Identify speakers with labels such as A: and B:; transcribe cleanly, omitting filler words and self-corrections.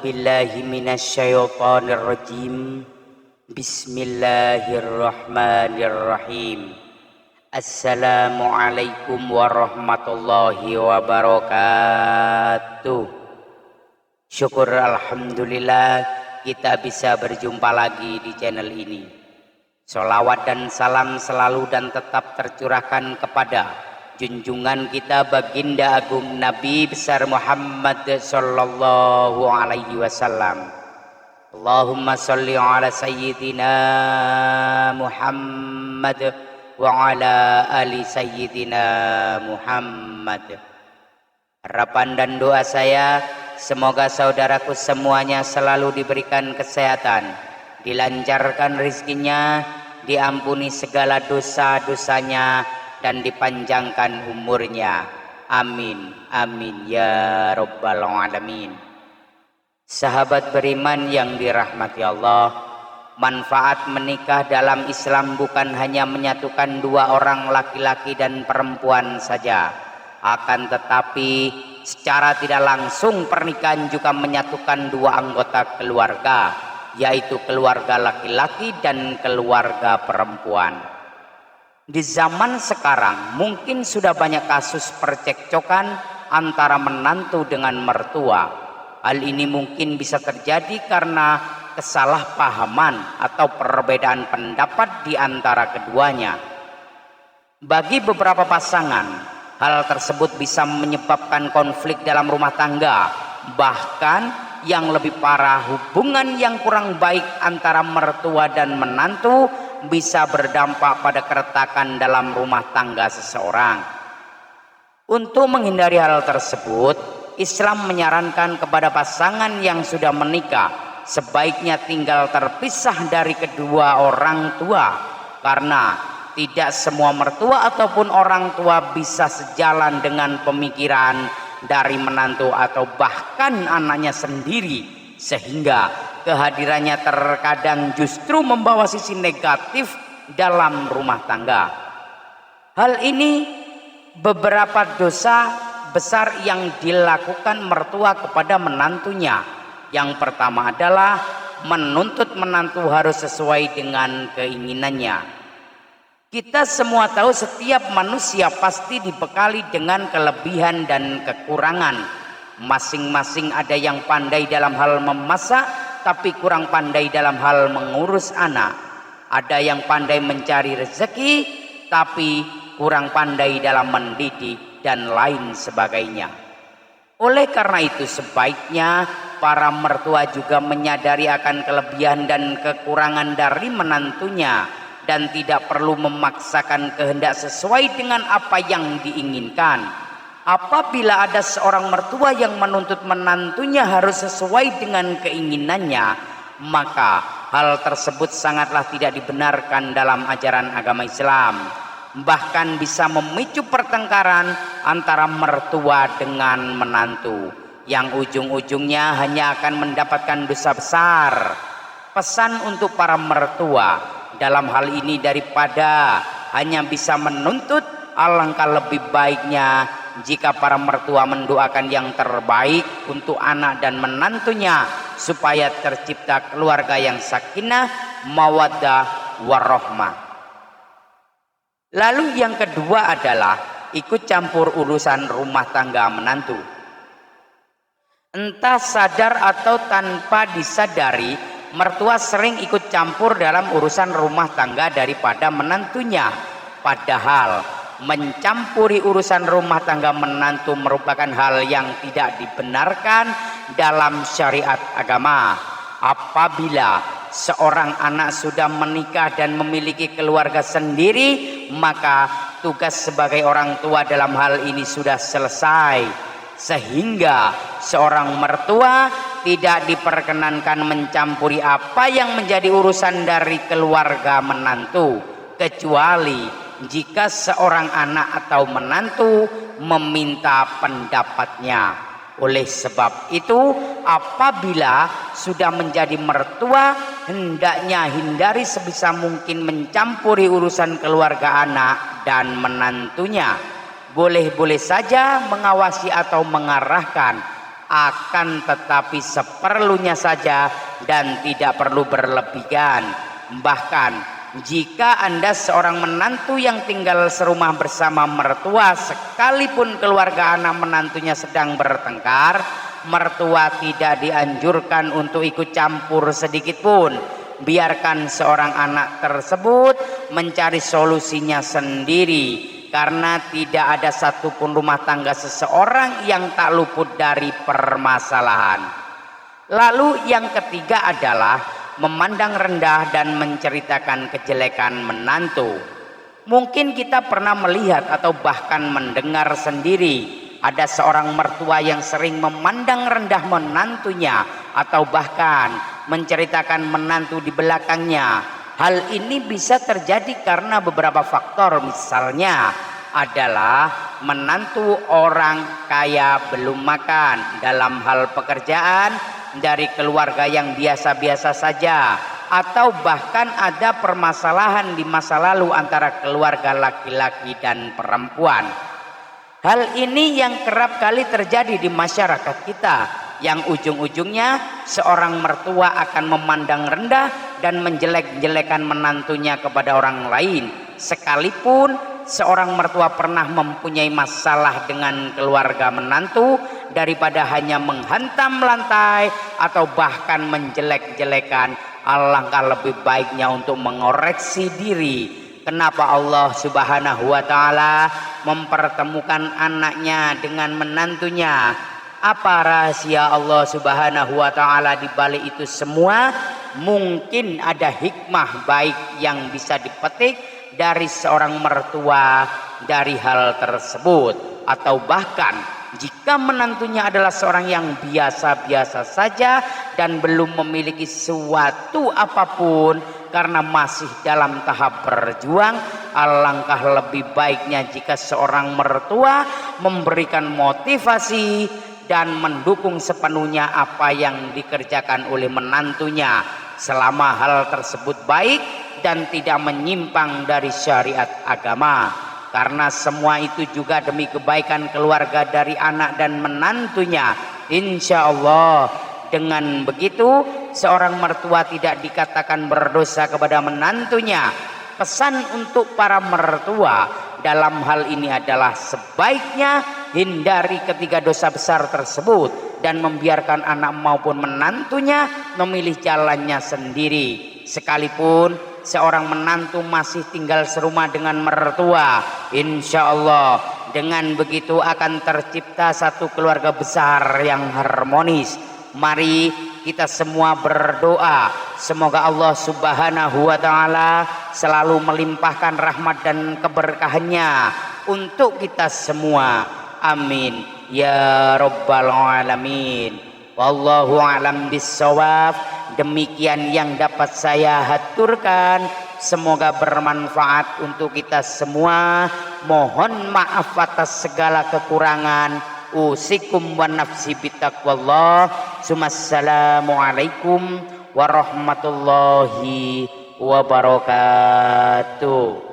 A: billahi minasyaitonir rajim. Bismillahirrahmanirrahim. Assalamualaikum warahmatullahi wabarakatuh. Syukur alhamdulillah kita bisa berjumpa lagi di channel ini. Sholawat dan salam selalu dan tetap tercurahkan kepada junjungan kita baginda agung Nabi besar Muhammad sallallahu alaihi wasallam. Allahumma sholli ala sayyidina Muhammad wa ala ali sayyidina Muhammad. Harapan dan doa saya, semoga saudaraku semuanya selalu diberikan kesehatan, dilancarkan rezekinya, diampuni segala dosa-dosanya, dan dipanjangkan umurnya. Amin, amin ya rabbal alamin. Sahabat beriman yang dirahmati Allah, manfaat menikah dalam Islam bukan hanya menyatukan dua orang laki-laki dan perempuan saja, akan tetapi secara tidak langsung pernikahan juga menyatukan dua anggota keluarga, yaitu keluarga laki-laki dan keluarga perempuan. Di zaman sekarang mungkin sudah banyak kasus percekcokan antara menantu dengan mertua. Hal ini mungkin bisa terjadi karena kesalahpahaman atau perbedaan pendapat di antara keduanya. Bagi beberapa pasangan, hal tersebut bisa menyebabkan konflik dalam rumah tangga. Bahkan yang lebih parah, hubungan yang kurang baik antara mertua dan menantu bisa berdampak pada keretakan dalam rumah tangga seseorang. Untuk menghindari hal tersebut, Islam menyarankan kepada pasangan yang sudah menikah sebaiknya tinggal terpisah dari kedua orang tua, karena tidak semua mertua ataupun orang tua bisa sejalan dengan pemikiran dari menantu atau bahkan anaknya sendiri, sehingga kehadirannya terkadang justru membawa sisi negatif dalam rumah tangga. Hal ini beberapa dosa besar yang dilakukan mertua kepada menantunya. Yang pertama adalah menuntut menantu harus sesuai dengan keinginannya. Kita semua tahu setiap manusia pasti dibekali dengan kelebihan dan kekurangan. Masing-masing ada yang pandai dalam hal memasak tapi kurang pandai dalam hal mengurus anak. Ada yang pandai mencari rezeki tapi kurang pandai dalam mendidik dan lain sebagainya. Oleh karena itu sebaiknya para mertua juga menyadari akan kelebihan dan kekurangan dari menantunya dan tidak perlu memaksakan kehendak sesuai dengan apa yang diinginkan. Apabila ada seorang mertua yang menuntut menantunya harus sesuai dengan keinginannya, maka hal tersebut sangatlah tidak dibenarkan dalam ajaran agama Islam. Bahkan bisa memicu pertengkaran antara mertua dengan menantu, yang ujung-ujungnya hanya akan mendapatkan dosa besar. Pesan untuk para mertua dalam hal ini, daripada hanya bisa menuntut, alangkah lebih baiknya jika para mertua mendoakan yang terbaik untuk anak dan menantunya supaya tercipta keluarga yang sakinah, mawaddah, warahmah. Lalu yang kedua adalah ikut campur urusan rumah tangga menantu. Entah sadar atau tanpa disadari, mertua sering ikut campur dalam urusan rumah tangga daripada menantunya. Padahal mencampuri urusan rumah tangga menantu merupakan hal yang tidak dibenarkan dalam syariat agama. Apabila seorang anak sudah menikah dan memiliki keluarga sendiri, maka tugas sebagai orang tua dalam hal ini sudah selesai, sehingga seorang mertua tidak diperkenankan mencampuri apa yang menjadi urusan dari keluarga menantu, kecuali jika seorang anak atau menantu meminta pendapatnya. Oleh sebab itu, apabila sudah menjadi mertua, hendaknya hindari sebisa mungkin mencampuri urusan keluarga anak dan menantunya. Boleh-boleh saja mengawasi atau mengarahkan, akan tetapi seperlunya saja dan tidak perlu berlebihan. Bahkan jika Anda seorang menantu yang tinggal serumah bersama mertua, sekalipun keluarga anak menantunya sedang bertengkar, mertua tidak dianjurkan untuk ikut campur sedikit pun. Biarkan seorang anak tersebut mencari solusinya sendiri, karena tidak ada satupun rumah tangga seseorang yang tak luput dari permasalahan. Lalu yang ketiga adalah memandang rendah dan menceritakan kejelekan menantu. Mungkin kita pernah melihat atau bahkan mendengar sendiri ada seorang mertua yang sering memandang rendah menantunya atau bahkan menceritakan menantu di belakangnya. Hal ini bisa terjadi karena beberapa faktor, misalnya adalah menantu orang kaya belum makan, dalam hal pekerjaan dari keluarga yang biasa-biasa saja, atau bahkan ada permasalahan di masa lalu antara keluarga laki-laki dan perempuan. Hal ini yang kerap kali terjadi di masyarakat kita, yang ujung-ujungnya seorang mertua akan memandang rendah dan menjelek-jelekan menantunya kepada orang lain, sekalipun seorang mertua pernah mempunyai masalah dengan keluarga menantu. Daripada hanya menghantam lantai atau bahkan menjelek-jelekan, alangkah lebih baiknya untuk mengoreksi diri. Kenapa Allah Subhanahu wa Ta'ala mempertemukan anaknya dengan menantunya? Apa rahasia Allah Subhanahu wa Ta'ala di balik itu semua? Mungkin ada hikmah baik yang bisa dipetik dari seorang mertua dari hal tersebut, atau bahkan jika menantunya adalah seorang yang biasa-biasa saja dan belum memiliki suatu apapun karena masih dalam tahap berjuang, alangkah lebih baiknya jika seorang mertua memberikan motivasi dan mendukung sepenuhnya apa yang dikerjakan oleh menantunya, selama hal tersebut baik dan tidak menyimpang dari syariat agama. Karena semua itu juga demi kebaikan keluarga dari anak dan menantunya, insya Allah. Dengan begitu seorang mertua tidak dikatakan berdosa kepada menantunya. Pesan untuk para mertua dalam hal ini adalah sebaiknya hindari ketiga dosa besar tersebut dan membiarkan anak maupun menantunya memilih jalannya sendiri. Sekalipun seorang menantu masih tinggal serumah dengan mertua, insya Allah dengan begitu akan tercipta satu keluarga besar yang harmonis. Mari kita semua berdoa, semoga Allah Subhanahu wa Ta'ala selalu melimpahkan rahmat dan keberkahannya untuk kita semua. Amin ya rabbal alamin. Wallahu a'lam bissawab. Demikian yang dapat saya haturkan, semoga bermanfaat untuk kita semua. Mohon maaf atas segala kekurangan. Usikum wa nafsi bitaqwallah. Assalamualaikum warahmatullahi wabarakatuh.